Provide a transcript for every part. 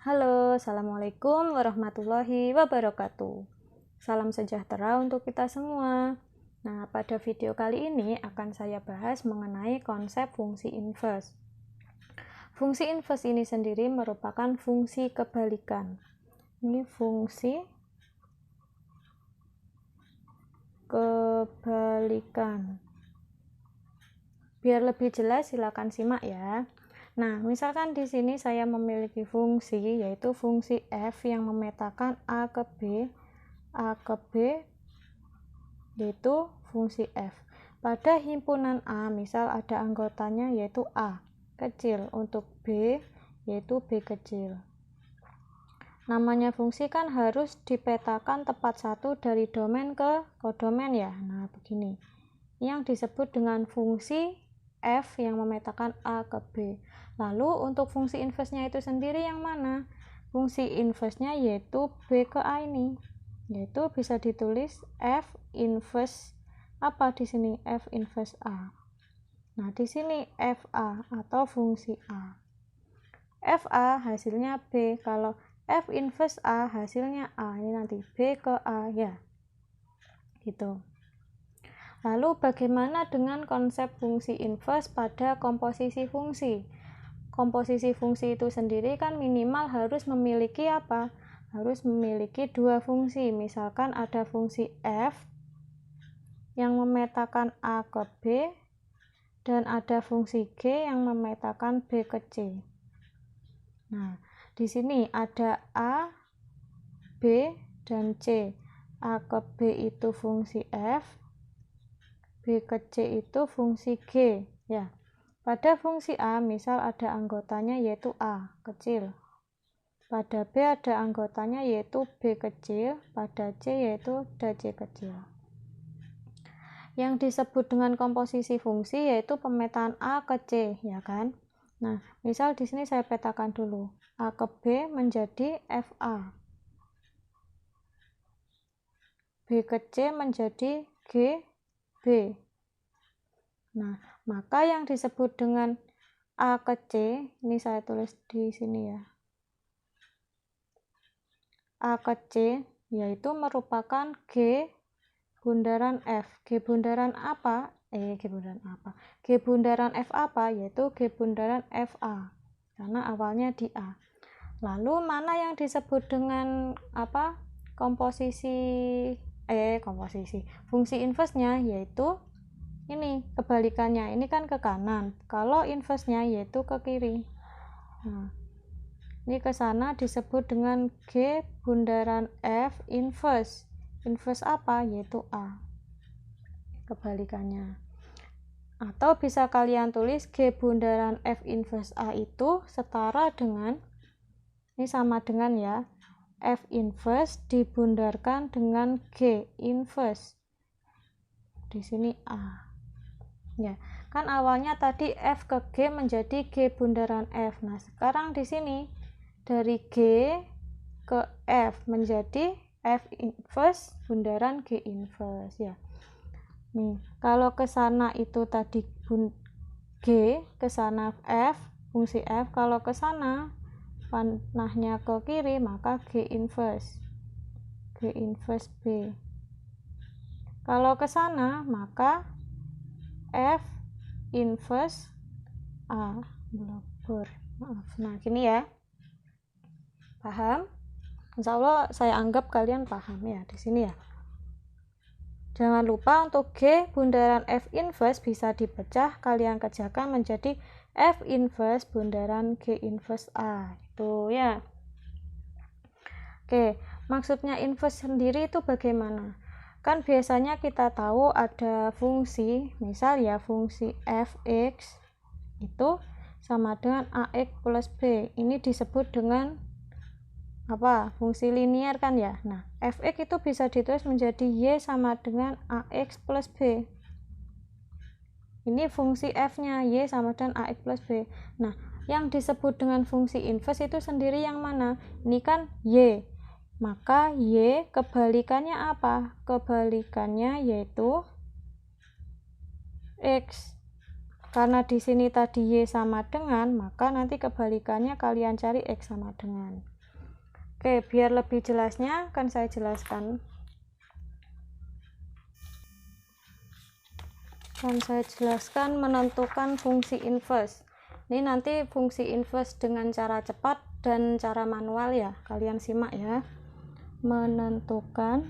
Halo, Assalamualaikum warahmatullahi wabarakatuh. Salam sejahtera untuk kita semua. Nah, pada video kali ini akan saya bahas mengenai konsep fungsi inverse. Fungsi inverse ini sendiri merupakan fungsi kebalikan. Ini fungsi kebalikan. Biar lebih jelas silakan simak ya. Nah, misalkan di sini saya memiliki fungsi yaitu fungsi f yang memetakan a ke b yaitu fungsi f. Pada himpunan A, misal ada anggotanya yaitu a kecil, untuk b yaitu b kecil. Namanya fungsi kan harus dipetakan tepat satu dari domain ke kodomain ya. Nah, begini. Yang disebut dengan fungsi f yang memetakan a ke b. Lalu untuk fungsi inverse-nya itu sendiri yang mana? Fungsi inverse-nya yaitu b ke a ini. Yaitu bisa ditulis f inverse apa di sini? F inverse a. Nah, di sini fa atau fungsi a. Fa hasilnya b. Kalau f inverse a hasilnya a. Ini nanti b ke a ya. Gitu. Lalu bagaimana dengan konsep fungsi inverse pada komposisi fungsi? Komposisi fungsi itu sendiri kan minimal harus memiliki apa? Harus memiliki dua fungsi. Misalkan ada fungsi f yang memetakan a ke b dan ada fungsi g yang memetakan b ke c. Nah, di sini ada a, b, dan c. A ke b itu fungsi f, b ke c itu fungsi g ya. Pada fungsi a misal ada anggotanya yaitu a kecil, pada b ada anggotanya yaitu b kecil, pada c yaitu c kecil. Yang disebut dengan komposisi fungsi yaitu pemetaan a ke c ya kan. Nah, misal di sini saya petakan dulu a ke b menjadi fa, b ke c menjadi g b. Nah, maka yang disebut dengan a ke c, ini saya tulis di sini ya. A ke c yaitu merupakan G bundaran F. G bundaran apa? G bundaran F apa? Yaitu G bundaran FA. Karena awalnya di A. Lalu mana yang disebut dengan apa? Komposisi fungsi inverse-nya yaitu ini kebalikannya, ini kan ke kanan, kalau inverse-nya yaitu ke kiri. Nah, ini ke sana disebut dengan G bundaran F inverse. Inverse apa? Yaitu A. Kebalikannya. Atau bisa kalian tulis G bundaran F inverse A itu setara dengan, ini sama dengan ya, F inverse dibundarkan dengan G inverse. Di sini A. Ya, kan awalnya tadi F ke G menjadi G bundaran F. Nah, sekarang di sini dari G ke F menjadi F inverse bundaran G inverse ya. Nih, kalau ke sana itu tadi G, ke sana F, fungsi F, kalau ke sana panahnya ke kiri maka G inverse B. Kalau ke sana maka F inverse A. Maaf. Nah, gini ya. Paham? Insya Allah saya anggap kalian paham ya di sini ya. Jangan lupa untuk G bundaran F inverse bisa dipecah, kalian kerjakan menjadi F inverse bundaran G inverse A. Itu ya. Oke, maksudnya inverse sendiri itu bagaimana? Kan biasanya kita tahu ada fungsi, misal ya fungsi fx itu sama dengan ax plus b. Ini disebut dengan apa? Fungsi linier kan ya. Nah, fx itu bisa ditulis menjadi y sama dengan ax plus b. Ini fungsi f-nya, y sama dengan ax plus b. Nah, yang disebut dengan fungsi inverse itu sendiri yang mana? Ini kan y. Maka y kebalikannya apa? Kebalikannya yaitu x. Karena di sini tadi y sama dengan, maka nanti kebalikannya kalian cari x sama dengan. Oke, biar lebih jelasnya akan saya jelaskan. Menentukan fungsi inverse. Ini nanti fungsi inverse dengan cara cepat dan cara manual ya, kalian simak ya. Menentukan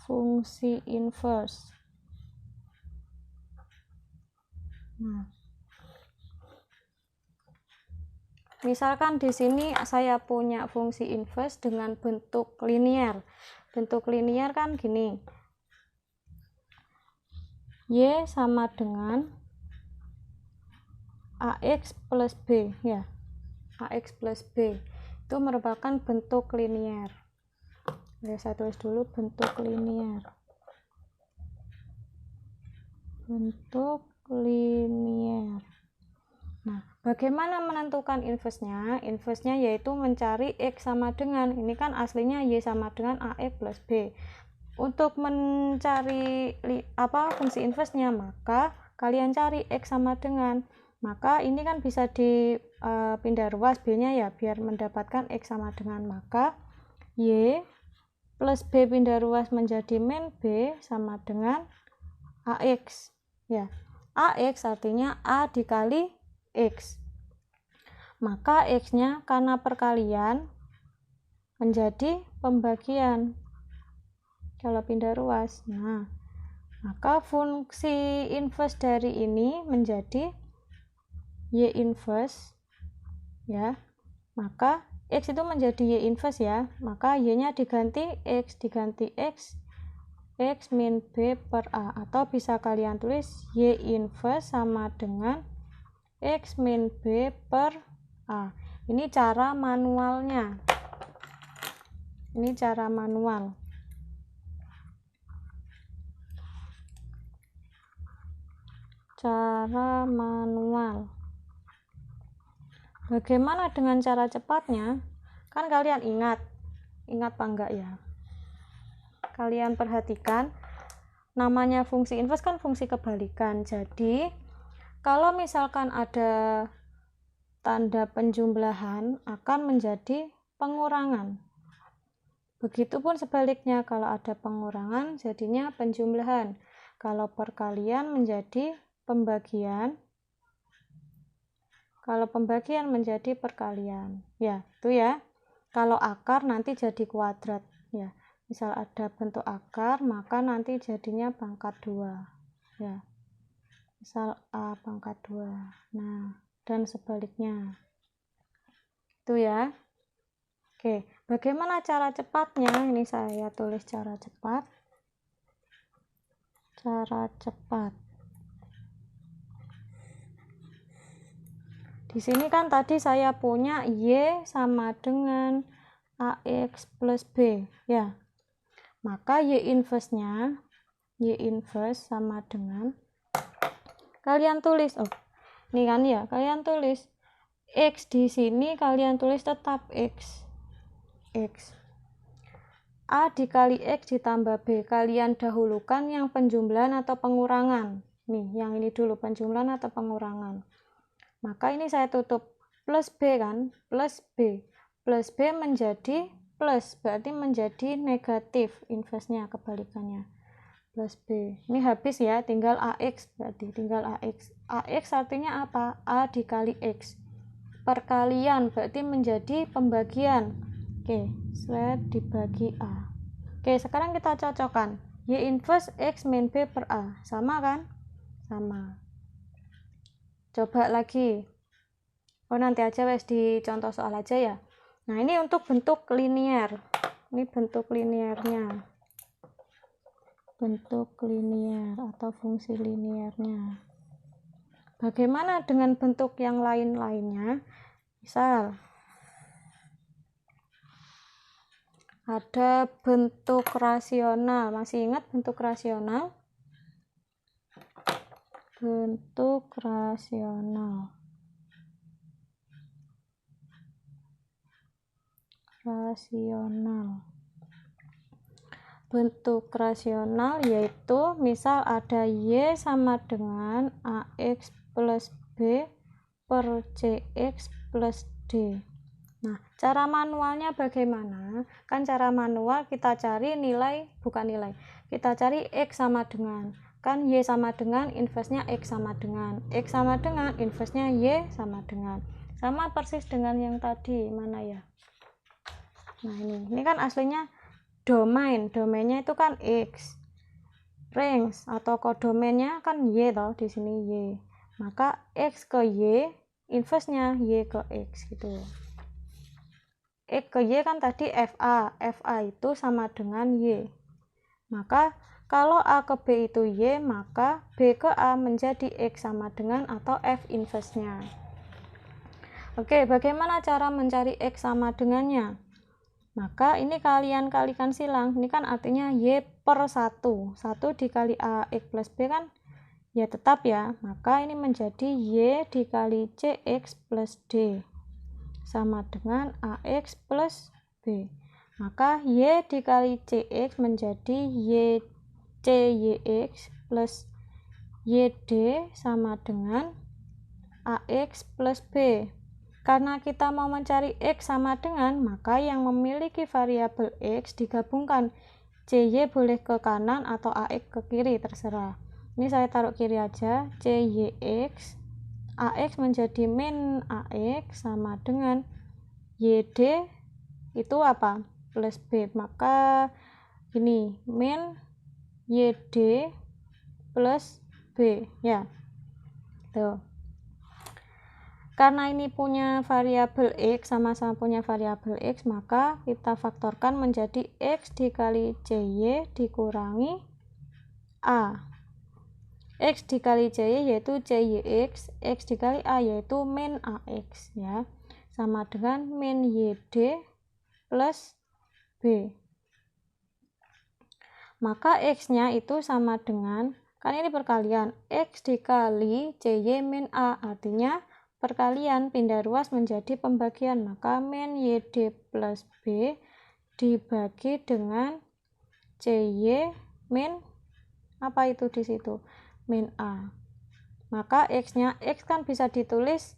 fungsi inverse. Nah, misalkan di sini saya punya fungsi inverse dengan bentuk linear. Bentuk linear kan gini. Y sama dengan AX plus B ya. AX plus B itu merupakan bentuk linear. Ya, saya tulis dulu bentuk linear. Bentuk linear. Nah, bagaimana menentukan inverse-nya? Inverse-nya yaitu mencari X sama dengan, ini kan aslinya Y sama dengan AX plus B. Untuk mencari fungsi inverse-nya, maka kalian cari X sama dengan. Maka ini kan bisa dipindah ruas B-nya ya, biar mendapatkan X sama dengan. Maka Y plus B pindah ruas menjadi min B sama dengan AX. Ya, AX artinya A dikali X. Maka X-nya karena perkalian menjadi pembagian kalau pindah ruas. Nah, maka fungsi inverse dari ini menjadi Y inverse ya. Maka X itu menjadi Y inverse ya. Maka Y-nya diganti X X min B per A, atau bisa kalian tulis Y inverse sama dengan X min B per A. Ini cara manualnya. Ini cara manual. Cara manual. Bagaimana dengan cara cepatnya? Kan kalian ingat apa enggak ya? Kalian perhatikan, namanya fungsi inverse kan fungsi kebalikan. Jadi kalau misalkan ada tanda penjumlahan akan menjadi pengurangan. Begitupun sebaliknya, kalau ada pengurangan jadinya penjumlahan. Kalau perkalian menjadi pembagian. Kalau pembagian menjadi perkalian. Ya, itu ya. Kalau akar nanti jadi kuadrat ya. Misal ada bentuk akar, maka nanti jadinya pangkat 2. Ya. Misal A pangkat 2. Nah, dan sebaliknya. Itu ya. Oke, bagaimana cara cepatnya? Ini saya tulis cara cepat. Cara cepat. Di sini kan tadi saya punya Y sama dengan AX plus B ya. Maka Y inverse-nya sama dengan, kalian tulis, ini kan ya, kalian tulis X di sini, kalian tulis tetap X. A dikali X ditambah B, kalian dahulukan yang penjumlahan atau pengurangan. Nih, yang ini dulu, penjumlahan atau pengurangan. Maka ini saya tutup plus B kan, plus B menjadi plus, berarti menjadi negatif, inverse-nya kebalikannya, plus B. Ini habis ya, tinggal AX, berarti tinggal AX. AX artinya apa? A dikali X. Perkalian berarti menjadi pembagian. Oke, slide dibagi A. Oke, sekarang kita cocokkan. Y inverse X min B per A. Sama kan? Sama. Coba lagi. Nanti aja wes di contoh soal aja ya. Nah, ini untuk bentuk linear. Ini bentuk linearnya. Bentuk linear atau fungsi linearnya. Bagaimana dengan bentuk yang lain-lainnya? Misal ada bentuk rasional. Masih ingat bentuk rasional? Bentuk rasional. Bentuk rasional yaitu misal ada Y sama dengan AX plus B per CX plus D. Nah, cara manualnya bagaimana? Kan cara manual kita cari kita cari X sama dengan, kan Y sama dengan, inverse-nya X sama dengan, X sama dengan, inverse-nya Y sama dengan. Sama persis dengan yang tadi, mana ya? Nah, ini kan aslinya domainnya itu kan X. Range atau kodomainnya kan Y toh, di sini Y. Maka X ke Y, inverse-nya Y ke X gitu. X ke Y kan tadi FA itu sama dengan Y. Maka kalau A ke B itu Y, maka B ke A menjadi X sama dengan atau F inverse-nya. Oke, bagaimana cara mencari X sama dengannya? Maka ini kalian kalikan silang, ini kan artinya Y per 1 dikali AX plus B kan ya tetap ya, maka ini menjadi Y dikali CX plus D sama dengan AX plus B. Maka Y dikali CX menjadi YCYX plus YD sama dengan AX plus B. Karena kita mau mencari X sama dengan, maka yang memiliki variabel X digabungkan. CY boleh ke kanan atau AX ke kiri, terserah. Ini saya taruh kiri aja, CYX AX menjadi min AX sama dengan YD itu apa? Plus B. Maka ini min YD plus B ya. Tuh. Karena ini punya variabel X, sama-sama punya variabel X, maka kita faktorkan menjadi X dikali CY dikurangi A. X dikali CY yaitu CYX, X dikali A yaitu min AX ya, sama dengan min YD plus B. Maka X-nya itu sama dengan, kan ini perkalian, X dikali CY min A, artinya perkalian pindah ruas menjadi pembagian, maka min YD plus B dibagi dengan CY min apa itu di situ? Min A. Maka X-nya, X kan bisa ditulis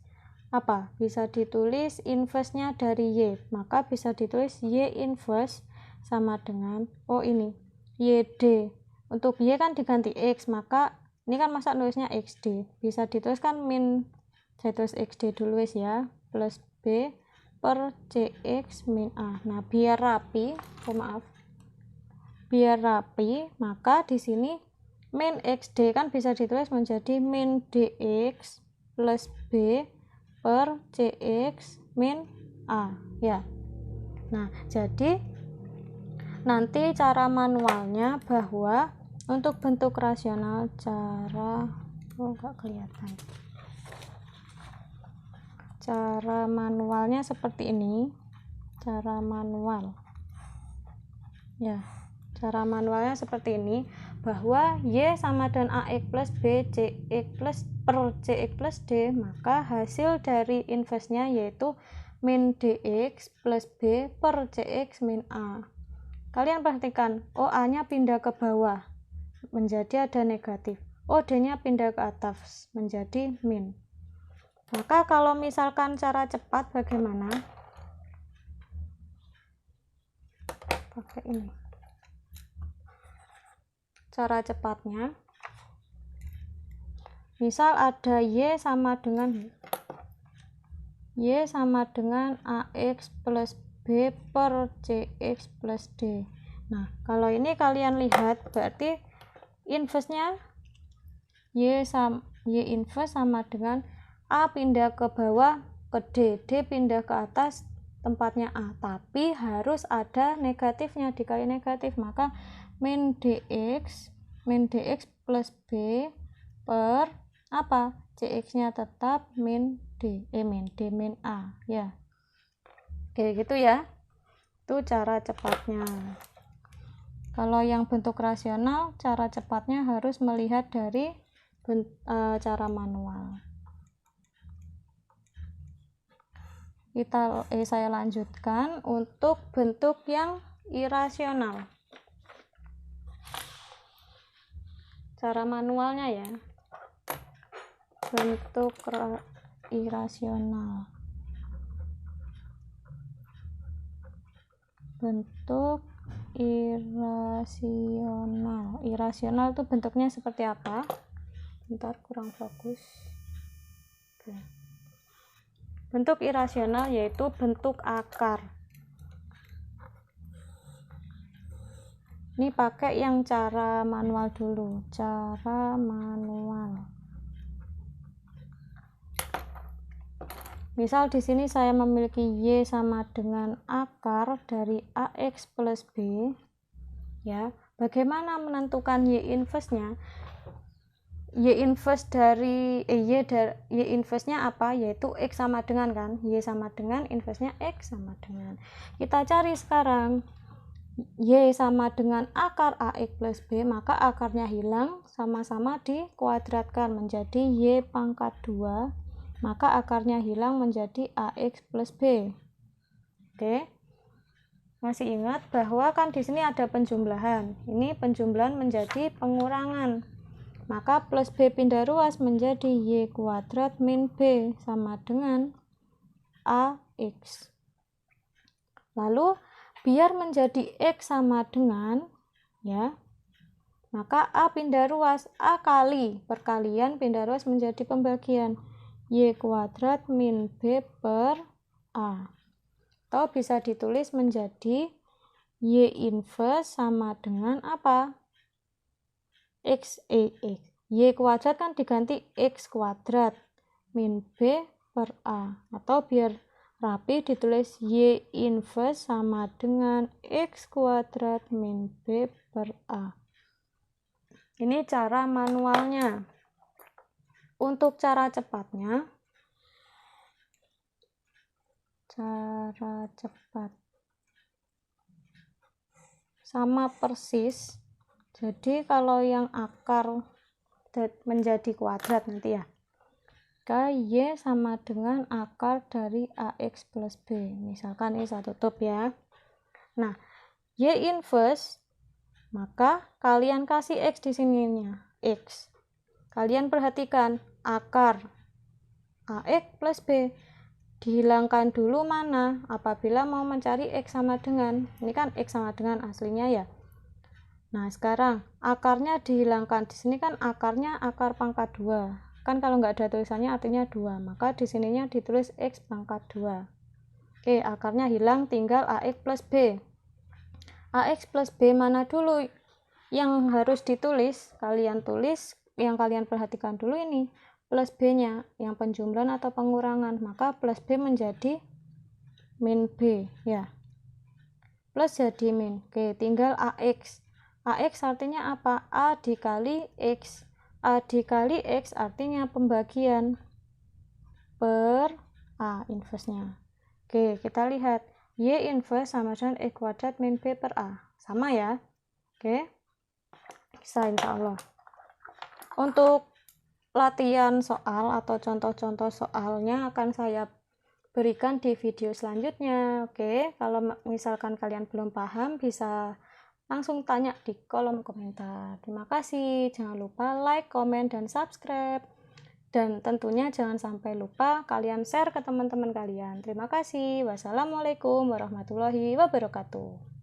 apa? Bisa ditulis inverse-nya dari Y. Maka bisa ditulis Y inverse sama dengan, oh ini, YD. Untuk Y kan diganti X, maka ini kan masa nulisnya XD. Bisa dituliskan min, saya tulis XD dulu ya, plus B per CX min A. Nah, biar rapi, biar rapi, maka di sini min XD kan bisa ditulis menjadi min DX plus B per CX min A ya. Nah, jadi nanti cara manualnya bahwa untuk bentuk rasional enggak kelihatan. Cara manualnya seperti ini. Cara manual. Ya. Cara manualnya seperti ini, bahwa Y sama dengan AX plus B CX plus per CX plus D, maka hasil dari inverse-nya yaitu min DX plus B per CX min A. Kalian perhatikan, oh A-nya pindah ke bawah, menjadi ada negatif. Oh D-nya pindah ke atas, menjadi min. Maka kalau misalkan cara cepat bagaimana? Pakai ini. Cara cepatnya, misal ada Y sama dengan AX plus B per CX plus D. Nah, kalau ini kalian lihat, berarti inverse-nya Y inverse sama dengan A pindah ke bawah ke D, D pindah ke atas tempatnya A, tapi harus ada negatifnya, dikali negatif, maka min DX plus B per apa? CX-nya tetap min D min A ya. Oke, gitu ya. Itu cara cepatnya. Kalau yang bentuk rasional, cara cepatnya harus melihat dari cara manual. Saya lanjutkan untuk bentuk yang irasional. Cara manualnya ya, bentuk irasional. bentuk irasional. Irasional itu bentuknya seperti apa? Bentar, kurang fokus. Oke. Bentuk irasional yaitu bentuk akar. Ini pakai yang cara manual dulu, cara manual. Misal di sini saya memiliki Y sama dengan akar dari AX plus B. Ya, bagaimana menentukan Y inverse-nya? Y inverse dari Y inverse-nya apa? Yaitu X sama dengan kan? Y sama dengan inverse-nya X sama dengan. Kita cari sekarang Y sama dengan akar AX plus B, maka akarnya hilang, sama-sama dikuadratkan menjadi Y pangkat 2, maka akarnya hilang menjadi AX plus B. Oke, masih ingat bahwa kan di sini ada penjumlahan, ini penjumlahan menjadi pengurangan, maka plus B pindah ruas menjadi Y kuadrat min B sama dengan AX. Lalu biar menjadi X sama dengan, ya, maka A pindah ruas, A kali perkalian pindah ruas menjadi pembagian, Y kuadrat min B per A. Atau bisa ditulis menjadi Y inverse sama dengan apa? X. Y kuadrat kan diganti X kuadrat min B per A. Atau biar rapi ditulis Y inverse sama dengan X kuadrat min B per A. Ini cara manualnya. Untuk cara cepatnya, sama persis. Jadi kalau yang akar menjadi kuadrat nanti ya, Y sama dengan akar dari AX plus B. Misalkan ini saya tutup ya. Nah, Y inverse, maka kalian kasih X di sininya, X. Kalian perhatikan akar AX plus B. Dihilangkan dulu mana? Apabila mau mencari X sama dengan. Ini kan X sama dengan aslinya ya. Nah, sekarang akarnya dihilangkan. Di sini kan akarnya akar pangkat 2. Kan kalau nggak ada tulisannya artinya 2, maka di sininya ditulis X pangkat 2. Oke, akarnya hilang, tinggal AX plus B. AX plus B mana dulu yang harus ditulis? Kalian tulis, yang kalian perhatikan dulu ini plus B nya, yang penjumlahan atau pengurangan, maka plus B menjadi min B ya, plus jadi min. Oke, tinggal AX. AX artinya apa? A dikali X. A dikali X artinya pembagian per A inverse-nya. Oke, kita lihat Y inverse sama dengan X kuadrat min B per A. Sama ya? Oke, bisa insya Allah. Untuk latihan soal atau contoh-contoh soalnya akan saya berikan di video selanjutnya. Oke, kalau misalkan kalian belum paham bisa langsung tanya di kolom komentar. Terima kasih. Jangan lupa like, komen, dan subscribe. Dan tentunya jangan sampai lupa kalian share ke teman-teman kalian. Terima kasih. Wassalamualaikum warahmatullahi wabarakatuh.